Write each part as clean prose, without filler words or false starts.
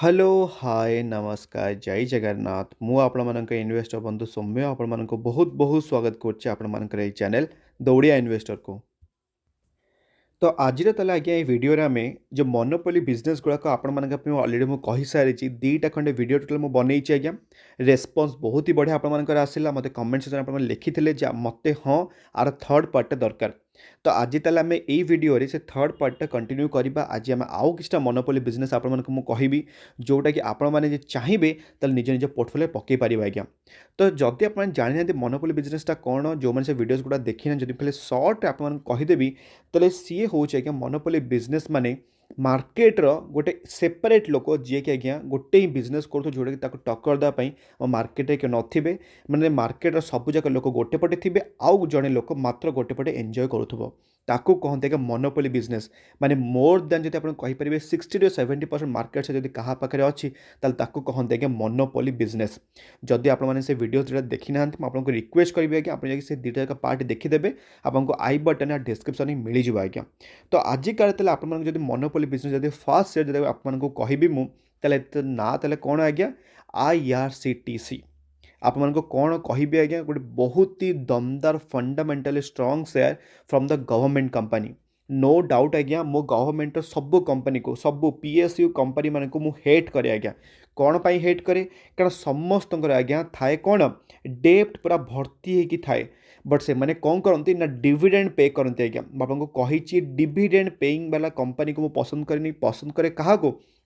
Hello hi नमस्कार जय जगन्नाथ मु आपण मानक इन्वेस्टर बंधु सौम्य आपण मानक बहुत बहुत स्वागत करछि आपण मानकर एई चैनल दौड़िया इन्वेस्टर को। तो आज ताले आज्ञा ये वीडियो रे आमे जो मोनोपोली बिजनेस गुड़ाक आपण मानक पे ऑलरेडी मु कहि सारिछि दीटा खंडे वीडियो टोटल मु बनैछि आज्ञा। रेस्पॉन्स बहुत ही बढ़िया आपण मानकर आसिला मते कमेंट सेक्शन आपण लिखिथिले जे मते हां आर थर्ड पार्ट दरकार। तो आज ताले आमे एई वीडियो रे से थर्ड पार्ट कंटिन्यू करबा। आज आमे आउ किछटा मोनोपोली बिजनेस आपण मानक मु कहिबी जोटा कि आपण माने जे चाहिबे ताले निज निज पोर्टफोलियो पके परिबा आज्ञा। तो जदि आपण जानि ना मोनोपोली बिजनेसटा कोन जो माने से वीडियोस गुडा देखिना जदि पहले शॉर्ट आपण कहिदेबी ताले सी होचे आज्ञा मोनोपोली बिजनेस माने मार्केटर गोटे सेपरेट लोक जी कि आज्ञा गोटे ही बिजनेस करूँ जोटा कि टक्कर देवाई मार्केट के नथिबे माने मार्केटर सबू जाक लोक गोटे पटे थे आउ जड़े लोक मात्र गोटे पटे एंजॉय करूथबो ताकू कहते हैं मोनोपोली बिजनेस माने मोर देन जब आप कहींपर 60 to 70% मार्केट से क्या पाखे अच्छी ताकू कहते हैं मोनोपोली बिजनेस। जदि आपने से वीडियो दुटा देखी ना आपको रिक्वेस्ट करेंगे कि आप से दुटा का पार्ट देखीदे आपको आई बटन या डिस्क्रिप्शन में मिल जाए आज्ञा। तो आजिकल आप मोनोपोली बिजनेस जब फास्ट सेट जब आपको कहबी मुझे ना कौन आज्ञा IRCTC आपको कौन कहि आज्ञा गोटे बहुत ही दमदार fundamentally strong share from the government company. No doubt आज्ञा मो गवर्नमेंट सब कंपनी को सब PSU कंपनी मान को मु हेट करे आज्ञा। कौन पाई हेट करे कारण समस्त आज्ञा थाए कौन डेप्ट पूरा भर्ती होगी थाए बट से माने कौन करती ना डिविडेंड पे करते आज्ञा। आपको कही डिविडेंड पेइंग वाला कंपनी को मु पसंद करनी पसंद करे क्या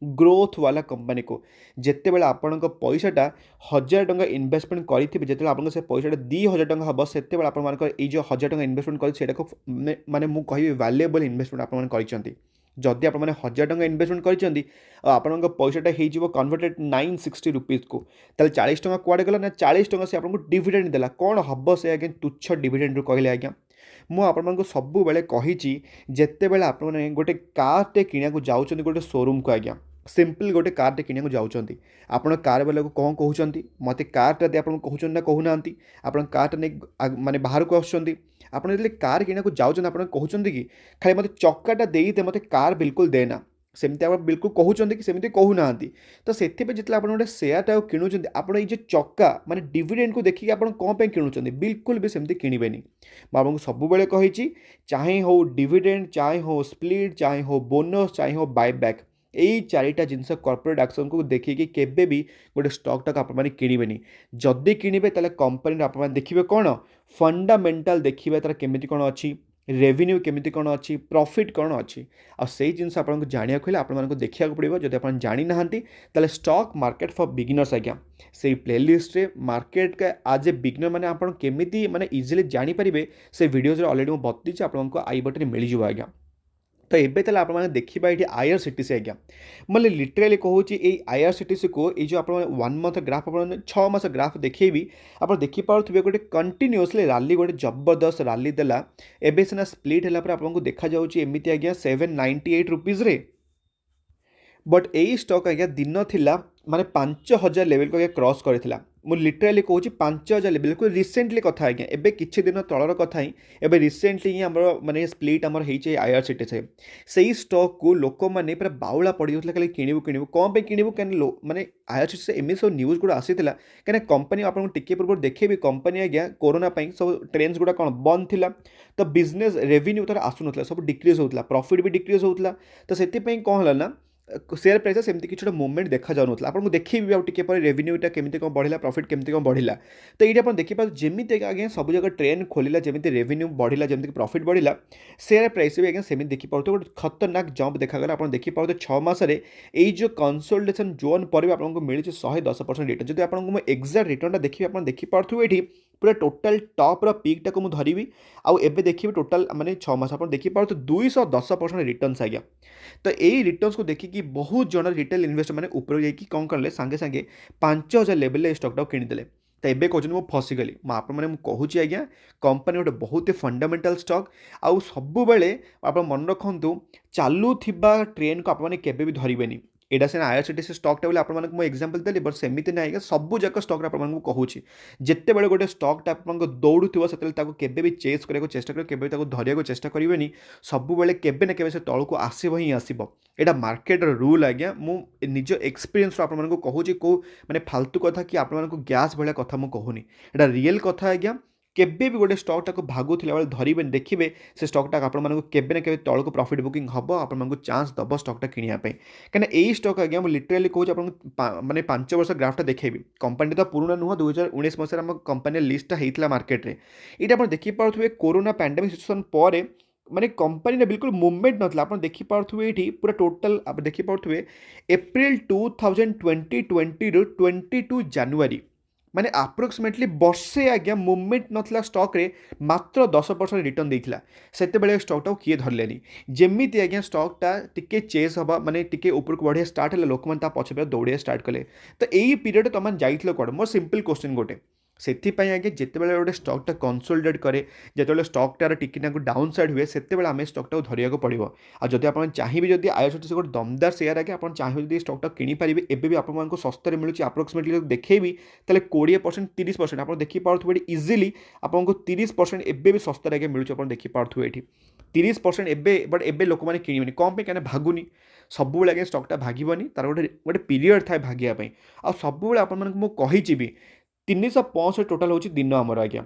ग्रोथ वाला कंपनी को जिते बड़े आपण पैसाटा 1000 टंका इन्वेस्टमेंट करेंगे जिते आप पैसा 2000 टंका हम से आप 1000 टंका इन्वेस्टमेंट कर माने मु कहि वैल्यूएबल इन्वेस्टमेंट आपन करिसेंती। जदि आप 1000 टंका इन्वेस्टमेंट करिसेंती आपन पैसाटा हो कन्वर्टेड 960 रुपीज को ताले 40 टंका कुआडे गला ना 40 टंका से आपको डिविडेंड देला कौन हम से आज्ञा तुच्छ डिविडेंड कहले आज्ञा। मुझे सब बेले कही जिते बड़े आप गोटे कारटे किणा जाऊँ गोटे शोरूम को आज्ञा सिंपल गोटे कारटे किणा जाऊँगी आप कार वाला को कौन कहते मत कारटा दे आप कहते ना कहूना आप कारटा नहीं माने बाहर को आसुँच आप कार किणा जाऊँ आप कहते कि खाली मत चक्काटा दे दे मत कार बिल्कुल देना सेमती आप बिल्कुल कहते कि सेमती कहूना। तो से जितने आप गोटे सेयारटा किणुच्च आप चक्का माने डिविडेंड को देखिए आप कौन पे किणुच्च बिल्कुल भी सेमती किणवेनी। आपको सब बेले कही चाहे हो डिविडेंड चाहे हो स्प्लिट चाहे हो बोनस चाहे हो बायबैक यही चारिटा जिनस कॉर्पोरेट एक्शन को देखिए केबे भी गोटे स्टॉक टाक आपने किणवेनी। जदि किणवे ताले कंपनी आप देखिए कौन फंडामेंटाल देखिए तार केमिति कौन अच्छी रेवेन्यू केमिति कौन अच्छी प्रॉफिट कौन अच्छी आ से जिनस आपको जाना हेल्ले आपको देखा पड़ो जब आप जानी ना ताले स्टॉक मार्केट फॉर बिगिनर्स आज्ञा से प्लेलिस्ट रे मार्केट का आज ए बिगिनर मैंने आप केमिति माने इजिली जानीपारे से वीडियोज ऑलरेडी मुझे बतईचे आपको आई बटन मिल जाए आज्ञा। तो ये ताले आप देखा ये IRCTC आज्ञा मतलब लिटराली कहूँ ये IRCTC को ये जो आप 1 मंथ ग्राफ आप 6 मास ग्राफ देखेबी आप देखिपे गोटे कंटिन्यूअसली रैली गोटे जबरदस्त रैली देला एबे सिना स्प्लिट है आपको देखा जाऊँगी एमती आज्ञा 798 रुपीज रे बट यही स्टॉक आज्ञा दिन थिला माने 5000 लेवल को क्रॉस करथिला। मु लिटराली कहूँ 5000 लेवल को रिसेंटली कथा आज्ञा एबे किछि दिन तलर कथा ही एबे रिसेंटली ही हमर माने स्प्लिट हमर हेचे IRCTC से स्टॉक को लोक माने पूरा बाउला पड़ी होतला खाली किनिबु किनिबु कौन पे किनिबु कैन माने IRCTC एमि सब न्यूज गुड़ा आसीथिला कैन कंपनी आपन टिके पूर्व देखेबी कंपनी आज्ञा कोरोना पई सब ट्रेंड्स गुड़ा कोन बंद थिला तो बिजनेस रेवेन्यू तार आसुनथला सब डिक्रीज होतला प्रॉफिट भी डिक्रीज होतला तो सेति पई कोन हला ना शेयर प्राइस सेमती किसी मूवमेंट देखा जाऊँ आपको देखिए आउे रेवेन्यूटा केमी कौन बढ़ला प्रॉफिट केमी कौन बढ़ला तो ये देखिए जमी आज्ञा सब जगह ट्रेंड खोलिला जमी रेवेन्यू बढ़ला जमी प्रॉफिट बढ़ला शेयर प्राइस भी आज्ञा सेमती देखिपे गोटे खतरनाक जंप देखा आप देखिपे 6 मासरे यही जो कंसोलिडेशन जोन पर भी आपको मिली 110% रिटर्न जब आपको एक्जाक्ट रिटर्नटा देखिए आप देखिपे ये पूरा टोटाल टॉप पीकटा को मुझे धरबी आउ एबे देखिए टोटाल माने 6 मास आप देखिपे 210% रिटर्न आज्ञा। तो यही रिटर्न्स को देखिए बहुत जन रिटेल इन्वेस्टर मैंने ऊपर जाकि कौन कले सांगे सांगे 5000 लेवल स्टॉकटा किनीदे तो ये कहते मुझे फसीगली मुझे कहूँ आज्ञा कंपनी गोटे बहुत ही फंडामेंटाल स्टॉक आउ सब बेले आप मन रखु चालुवा ट्रेंड को आपने केबे भी धरबेनी एटा सिना आईआरसीटीसी स्टॉकटा बोले आपण मानक मो एग्जांपल देली बट सेमिति नै आज्ञा सबु जाक स्टॉक आपण मानक कहूची जेते बेले गोटे स्टॉकटा आपण दौड़ुथिबो सेतेले ताको केबे भी चेस करैको चेष्टा करियो केबे ताको धरियाको चेष्टा करिवेनी सबु बेले केबे न केबे से तळको आसीबो ही आसीबो एटा मार्केट रूल आज्ञा मु निज एक्सपीरियंस आपण मानक कहूची को माने फालतू कथा कि आपण मानक गैस भलिया कथा मु कहूनी एटा रियल कथा आज्ञा केबे भी गोटे स्टॉकटा को भागुथिला बेले धरिबे देखिबे से स्टॉकटा आपण मानक केबे न केबे तळको प्रॉफिट बुकिंग हबो आपण मानक चांस दबो स्टॉकटा किनिया पे कहना यही स्टॉक आज्ञा मु लिटरली कहूँ आप माने 5 वर्ष ग्राफटा देखेबी कंपनी तो पुराना नुह 2019 मसीह आम कंपनी लिस्टा होता मार्केट में ये आप देखिपे कोरोना पैंडेमिक सिचुएसन पर माने कंपनी बिल्कुल मूवमेंट नाला आप देखिपे ये पूरा टोटल आप देखिपे एप्रिल 2020 रु 22 जनवरी माने अप्रोक्सीमेटली वर्षे आज्ञा मूवमेंट नाला स्टॉक रे मात्र 10% रिटर्न देता से स्टॉकटा किए धरले जमीती आज्ञा स्टॉकटा टिके चेस हवा माने टिके ऊपर को बढ़िया स्टार्ट है लोक मैंने पछे दौड़िया स्टार्ट कले तो यही पीरियड तुम जाइल कौन मोर सिंपल क्वेश्चन गोटे से आज्ञा जिते गोटे स्टॉकटा कंसोलिडेट करे जो स्टॉकटार टिके डाउन साइड हुए से आम स्टॉकटा धरिया पड़ो आदि आप चाहिए जब आईआरसीटीसी गोटे दमदार शेयर आगे आप चाहिए स्टॉकटा किनीपारे एवं आपको सस्ते मिलूँ अप्रोक्सीमेटली देखेबी तेल 20% 30% आप देखिपे इजिली आपको 30% एवं भी सस्ते आगे मिलूँ आप देखिपे ये 30% एवं बट एवं लोक मैंने किणवे कौन पे भागुनी सब आगे स्टॉकटा भागनी तार गोटे गोटे पीरियड थाए भागियापी आ सब मुझे 365 टोटाल हूँ दिन आमर आज्ञा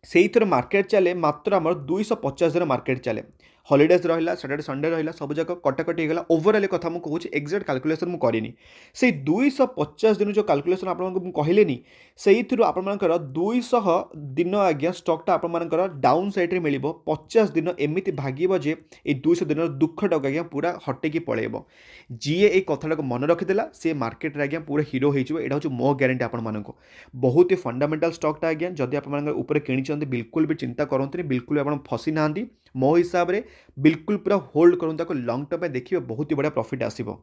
से थर मार्केट चले मात्र आम 250 दिन मार्केट चले हॉलीडेज रहा सैटरडे संडे रहा सब जाक कटाकटी होगा ओवरऑल कथा मुझे कहूँ एक्जाक्ट कैलकुलेशन मुझे करनी से 250 दिन जो कैलकुलेशन आपको कहलेनी से आपर 200 दिन आज्ञा स्टॉकटा आपर डाउन सैड्रे मिल 50 दिन एमती भागे जे ये 200 दिन दुखटा आज्ञा पूरा हटेकी पलैब जी ये कथाटा को मन रखीदेला सी मार्केट आज्ञा पूरा हिरो होगा हूँ मो ग्यारंटी आपण बहुत ही फंडामेंटल स्टॉकटा आज्ञा जदि आप किणी बिल्कुल भी चिंता करते बिल्कुल आप फसी ना मो हिसाब से बिल्कुल पूरा होल्ड करूँ लंग टर्म में देखिए बहुत ही बढ़िया प्रॉफिट आसीबो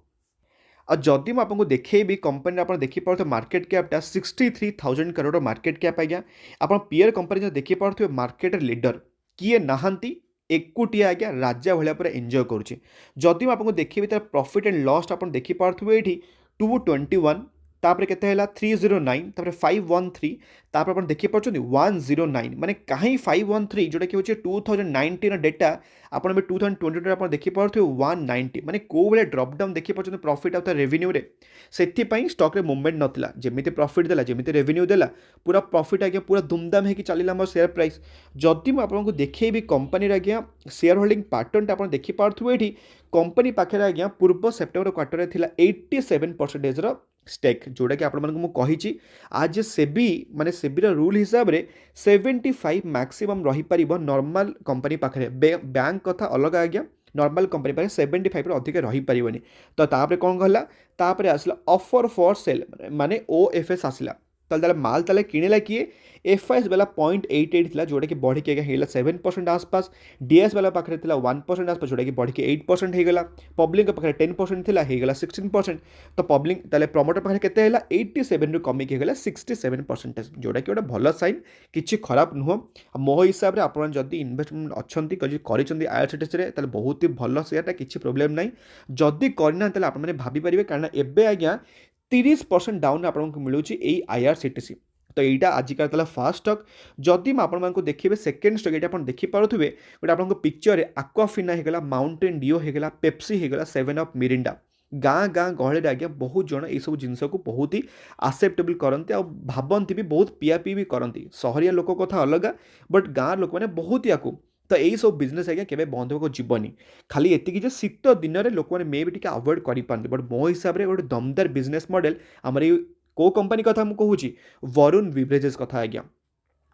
और जदि मुझे देखेबी कंपनी आप देखिपे मार्केट कैपटा 63,000 करोड़ मार्केट कैप आज्ञा आप पीयर कंपनी देखिपे मार्केट लीडर किए नहांती एकुटिया आज्ञा राजा भाया पूरा एंजॉय करुँचे जदि मुझे देखिए तार प्रॉफिट एंड लॉस आप देखिपे ये 221 तापर केते 309 तापर 513 तापर अपन देखि पाछन 109 माने काहे 513 जोटा कि होचे 2019 डेटा अपन में 2022 अपन देखि पारथि 190 माने को बेले ड्रॉप डाउन देखि पाछन प्रॉफिट ऑफ द रेवेन्यू रे सेति पई स्टॉक रे मूवमेंट नथिला जेमिति प्रॉफिट देला जेमिति रेवेन्यू देला पूरा प्रॉफिट आगे पूरा धूमधाम है कि चलिला हमर शेयर प्राइस जदि म आपन को देखिबी कंपनी रे आगे शेयर होल्डिंग पैटर्न ता अपन देखि पारथु एठी कंपनी पाखे आगे पूर्व सेप्टेम्बर क्वार्टर रे थिला 87% रो स्टेक जोटा कि आपको आज सेबी माने सेबीर रूल हिसाब से 75 मैक्सिमम रही पार नॉर्मल कंपनी पाखे बैंक कथा अलग आज्ञा नॉर्मल कंपनी पाखे 75 अधिक रही पारनी तो तापर कौन कहला तापर आसला ऑफर फॉर सेल माने ओएफएस आसला ताले माल ताले किणला किए एफआईएस वाला 0.88 था जोटा कि बढ़ी के 7% आसपास डीएस वाला पाखे 1% आसपास जोटा कि बढ़ी के 8% होगा पब्लिक पाखे 10% था होगा 16% तो पब्लिक ताले प्रमोटर पाखे केते 87 रु कमी के 67% जोटा कि गोटे भल साइन किसी खराब नुह मो हिसाब से आप जदि इन्वेस्टमेंट अच्छा आईआरसीटीसी बहुत ही भल शेयरटा किसी प्रोब्लेम ना जदि करना आपने भाई कारण एवं आज्ञा 30% डाउन आपको मिलूँ यही आईआरसीटीसी तो यहाँ आजिका तला फास्ट स्टॉक जदि आपको देखिए सेकेंड स्टॉक ये आप देखिपे गोटे आप पिक्चर आक्वाफिना होगा माउंटेन डिओ होगा पेप्सी होगा 7 अप मिरिंडा गाँ गाँ गहली आज्ञा बहुत जन यू जिनस को बहुत ही आसेप्टेबल करते भावती भी बहुत पियापी भी करती सहरिया लोक कथा अलग बट गाँव लोक मैंने बहुत या तो यही सब बिजनेस आज्ञा केबे बंद होगा जीवनी खाली एति शीत दिन में लोक मैंने मे भी टी अवॉइड करें बट मो हिसाब से गोटे दमदार बिजनेस मॉडल आमर को कंपनी कथा मुझे वरुण बिवरेजेस कथा आज्ञा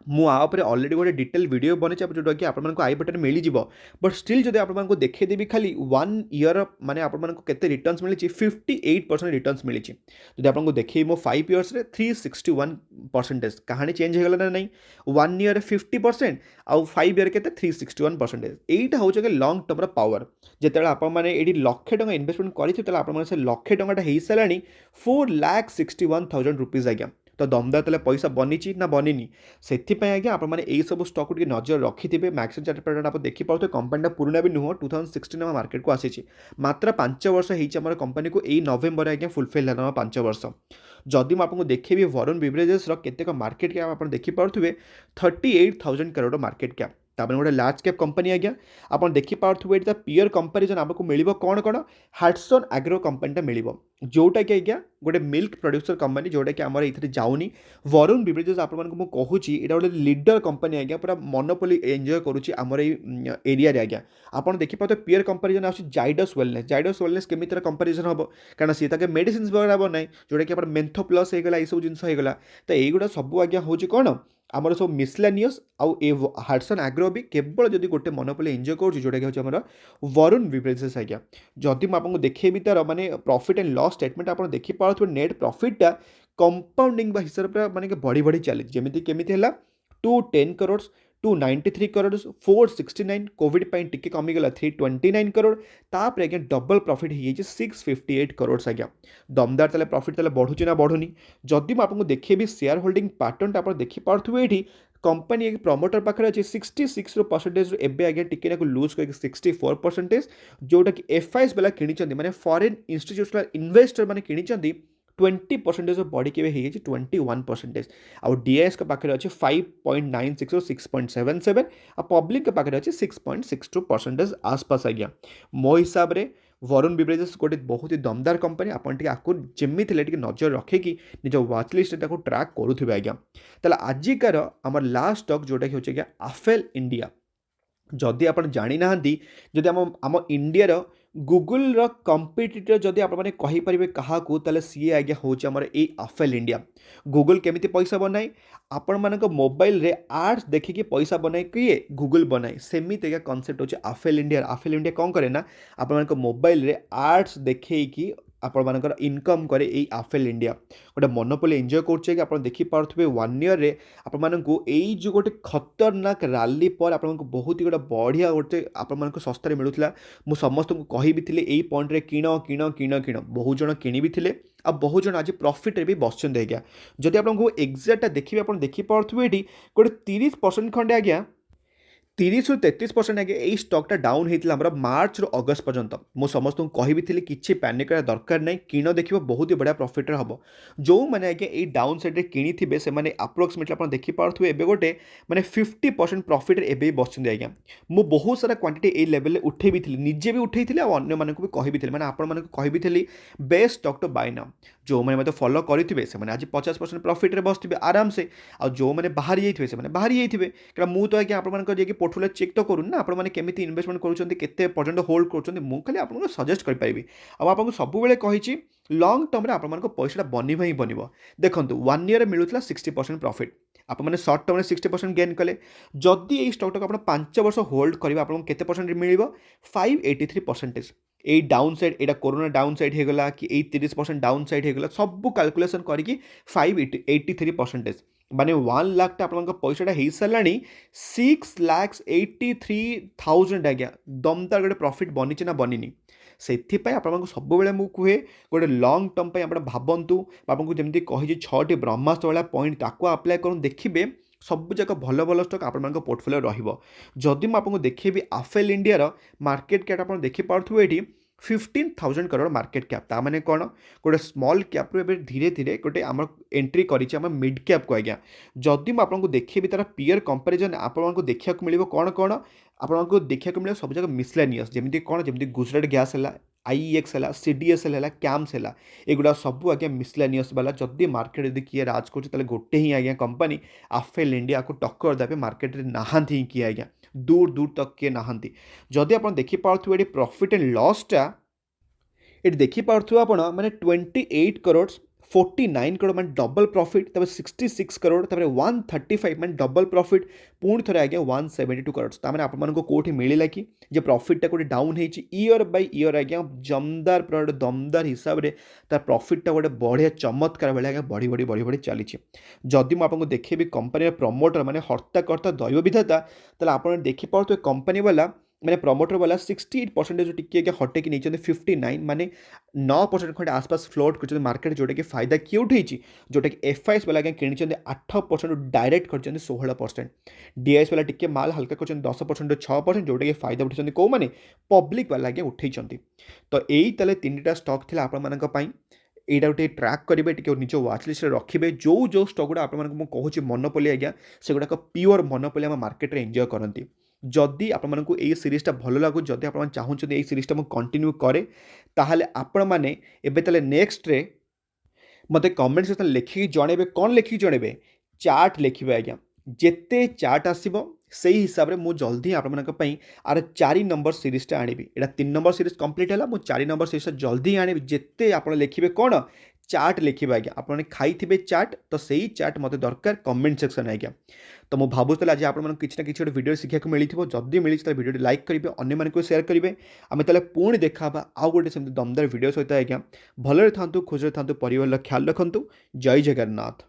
मुझे ऑलरेडी गोटे डिटेल वीडियो बने जोटा कि आपको आई बटन मिल जाव बट स्टिल जब आपको देखदेवी खाली 1 ईयर माने आपको केते रिटर्न्स मिली 58% रिटर्न्स मिली जब आपको देखिए मो 5 इयर्स रे 361% कहानी चेंज होगा ना नहीं 1 ईयर 50% आउ 5 ईयर के 361% यहीटा हूँ लंग टर्म पावर जिते आपने ये लक्षे टका इन्वेस्टमेंट करेंगे आप लक्षे टका हो सारा 4,61,000 रुपीज आज्ञा तो दमदार ताले पैसा बनी ना बनी से आज्ञा आप सब स्टक को नजर रखिथे। मैक्सिम चार्ट पैटर्न आप देखिए कंपनी पुराना भी नुह 2016 मार्केट को आसी मात्र 5 वर्ष होम कंपनी को यही नवेम्बर आज्ञा फुलफिल है 5 वर्ष। जदि मुझे देखेबी वरुण बेवरेजेस केतेक मार्केट कैप आप देखिपे 38,000 करोड़ मार्केट कैप तापर गोटे लार्ज कैप कंपनी आज्ञा आप देखिपे पीयर कंपेरिजन आमको मिल कौन कौन हाटसन एग्रो कंपनीटा मिल जोटा कि आज्ञा गोटे मिल्क प्रोड्यूसर कंपनी जोटा कि आमर ये जाऊनी वरुण बेवरेजेस आप कहूँ यहाँ गोटे लीडर कंपनी आज्ञा पूरा मोनोपोली एंजॉय करुच्ची आमर एरिया आज्ञा आप देखिपे पीयर कंपेरिजन आस जाइडस वेलनेस केमी कंपेरिजन हम कारण सी तक मेडिसिन वगैरह बनाए जोटा कि मेन्थो प्लस होगा ये सब जिन होगा तो युवा सब आज्ञा हूँ कौन आमर सब मिसलेनियस आउ ए हाटसन एग्रो भी केवल जदि गोटे मोनोपोली एंजॉय करुच्ची जोटा कि हूँ वरुण बेवरेजेस आज्ञा जदि मुझे देखेबी तार माने प्रॉफिट एंड लॉस स्टेटमेंट आप देखिपे नेट प्रॉफिटा कंपाउंडिंग हिसाब से माने बढ़ी बढ़ी चली जमी केमी 210 करोड़ 293 करोड़ 469 कोविड टिके कमीगला 329 करोड़ तापर आज्ञा डबल प्रॉफिट हो 658 करोड़ आज्ञा दमदार ताले प्रॉफिट ताले बढ़ुची ना बढ़ुनी जदि मुझे देखेबी शेयर होल्डिंग पैटर्न आप देखिपे ये कंपनी एक प्रमोटर पाखे अच्छे 66% एवं आज्ञा टिके लुज कर 64% जोटा कि एफआईएस वाला किणी माने फॉरेन इंस्टीट्यूशनल इन्वेस्टर माने किणी 20% बढ़ी के 21% आउ डीआईएस के पाखे अच्छे 5.96 और 6.77 आ पब्लिक के पाखे अच्छे 6.62% आसपास आज्ञा मो हिसाब से वरुण बेवरेजेस गोटे बहुत ही दमदार कंपनी आपको जमी नजर रखिकी निज वाच लिस्ट ट्रैक करुवे आज्ञा ताला आजिकार आम लास्ट स्टॉक जोटा कि होचे आफेल इंडिया जदि आप जानी ना जदि आम इंडिया गूगल कंपिटिटर जदि आपने कहींपारे क्या ताले सी आज्ञा हूँ आमर ये आफेल इंडिया गूगल केमिति पैसा बनाए आपण मानक मोबाइल रे आर्ट्स देखिकी पैसा बनाए किए गूगल बनाए सेमिति कॉन्सेप्ट होचे आफेल इंडिया कौन करे ना आपण मानक मोबाइल रे आर्ट्स देखिकी आपण मानकर इनकम करे यही आफेल इंडिया गोटे मोनोपोली एंजॉय करछे कि आपण देखि पारथबे 1 ईयर रे आपण मानकु एई जो गोटे खतरनाक रैली पर आपण मानकु बहुत ही गोटे बढ़िया गोटे आपण मानकु सस्ता रे मिलुथला मु समस्त को कहि भी थिले एई पॉइंट रे किण किण किण किण बहुत जण किनि भी थिले आ बहुत जण आज प्रॉफिट रे भी बसछन आज्ञा जदि आपनको एक्जाक्ट देखिबे आपण देखि पारथबे एठी गोटे 30% खंडे आज्ञा 30 ରୁ 33% आगे यही स्टॉकटा डाउन होता है मार्च रू अगस्त पर्यंत मु समस्त को कहि भी थी किसी पैनिक दरकार नहीं किण देखिए बहुत ही बढ़िया प्रॉफिट हम जो मैंने आगे ये डाउन साइड किणी थे से आप्रोक्सीमेटली आप देखिपे एवं गोटे मैंने 50% प्रॉफिट एवं बस आज्ञा मु बहुत सारा क्वांटिटी ए लेवल में उठे भी थी निजे भी उठे थी और अन्य भी कहि भी मैंने आपण कहि भी थी best stock to buy now जो मैंने मतलब फॉलो करेंगे से आज 50% प्रॉफिट रे बसते आराम से आ जो मैंने बाहरी जाइए से बाहरी जाइए क्या मुझे तो आज्ञा आप पोर्टफोलियो चेक तो करूँ ना आपने केमी इन्वेस्टमेंट करुँचे पर्यटन होल्ड कर मुझे खाली आपको सजेस्ट करेंगे आपको सबुबले कही लंग टर्म में आप पैसा बनवा ही बनव देखो 1 ईयर मिलूला 60% प्रॉफिट आप मैंने सर्ट टर्म में 60% गेन कले जदि ये स्टॉक टाक आप 5 वर्ष होल्ड करेंगे आपको केते परसेंट मिल 583% यही डाउन साइड यहाँ कोरोना डाउन साइड होगा कि 30% डाउन साइड होगा सब कैलकुलेशन करके 583% माने 1 लाख टा आपन पैसाटा हो सारा 6,83,000 आज्ञा दमदार गोटे प्रॉफिट बनी ना बनी से आपको सब मुझे कहे गोटे लंग टर्म पर आप भावतु आपको जमी कही 6टी ब्रह्मास्त्र वाला पॉइंट ताको अप्लाई करूँ देखिए सब जाक भल भल स्टॉक आप पोर्टफोलियो रही मुझे देखेबी आफेल इंडिया मार्केट कैप आप देखिपे ये 15,000 करोड़ मार्केट कैप ता माने कौन गोटे स्मॉल कैप रू धीरे धीरे गोटे आम एंट्री कर मिड कैप को आज्ञा जदि मुझे देखेबी तार पीयर कंपेरिजन आपको देखा मिल कौन कौन आपको देखा मिले सब जगह मिसलेनियस जमी कौन जमी गुजरात गैस है आईएक्स है सीडीएसएल है कैम्स है एगुड़ा सब आज्ञा मिसलेनियस वाला जदि मार्केट यदि किए राज कर गोटे ही आज्ञा कंपनी आफेल इंडिया को टक्कर देवे मार्केट में नहांती किए आज्ञा दूर दूर तक किए नहांती जदि आप देखिपे ये प्रॉफिट एंड लॉसटा ये देखिपे आप मैंने 28 करोड़ 49 करोड़ मैं डबल प्रॉफिट तब 66 करोड़ तब 135 मैं डबल प्रॉफिट पुणी थे आज्ञा 172 करोड़ तमें आपको कौटी मिलला कि जे प्रॉफिटा गोटे डाउन होती ईयर बाय ईयर आज्ञा जमदार पूरा गोटे दमदार हिसाब से तार प्रॉफिटा गोटे बढ़िया चमत्कार भाई आज्ञा बढ़ी बढ़ी बढ़ी बढ़ी चली जदि मुझे देखेबी कंपनी प्रमोटर माने हर्ताकर्ता दैव विधाता ताले आप देखिपे कंपनी वाला मैंने प्रमोटर वाला 68% टिके हटेक नहीं 59 माने 9% खंडे आसपास फ्लोट कर मार्केट जोटा कि फायदा किए उठे जोटा कि एफआईएस वाला कि 8% डायरेक्ट कर 16%। डीआईएस वाला टिके माल हल्का कर 10% 6% जोटा कि फायदा उठे कौ मैंने पब्लिक वाला आगे उठे। तो यही ताले 3टा स्टॉक थिला आपण मानक पई एटा गोटे ट्रैक करेंगे टी निज व्वाच लिस्ट रखिए जो स्टॉक गुड़ा आपको कहूँ मोनोपोली आज्ञा से गुड़ाक प्योर मोनोपोली आम मार्केट में एंजॉय करती। जदि आपको ये सीरीजटा भल लगू जदि आप चाहते ये सीरीजटा मुझे कंटिन्यू करे ताहले आपण मैंने एबे ताले नेक्स्ट रे मते कमेंट सेक्शन लिखिकी जणेबे कौन लिखिकी जणेबे चार्ट लिखिबे आज्ञा जेते चार्ट आसीबो से हिसाब से मुझे जल्दी आपंपाई आर 4 नंबर सीरीजटा आनी एटा 3 नंबर सीरीज कंप्लीट है मुझे 4 नंबर सीरीजटा जल्दी आनी जिते आप लिखे कौन चार्ट लिखे आज्ञा आपने खाई चार्ट तो सही चार्ट मत दरकार कमेंट सेक्शन आज्ञा। तो मुझे भावुला आज आप किसी ना कि गोटे वीडियो शिखा मिली जदि मिली वीडियो लाइक करेंगे अन्य शेयर करेंगे आम तेल पुणी देखा आउ गोटे दमदार वीडियो सहित आज्ञा भलरे था खुशी था परिवार ख्याल रखु। जय जगन्नाथ।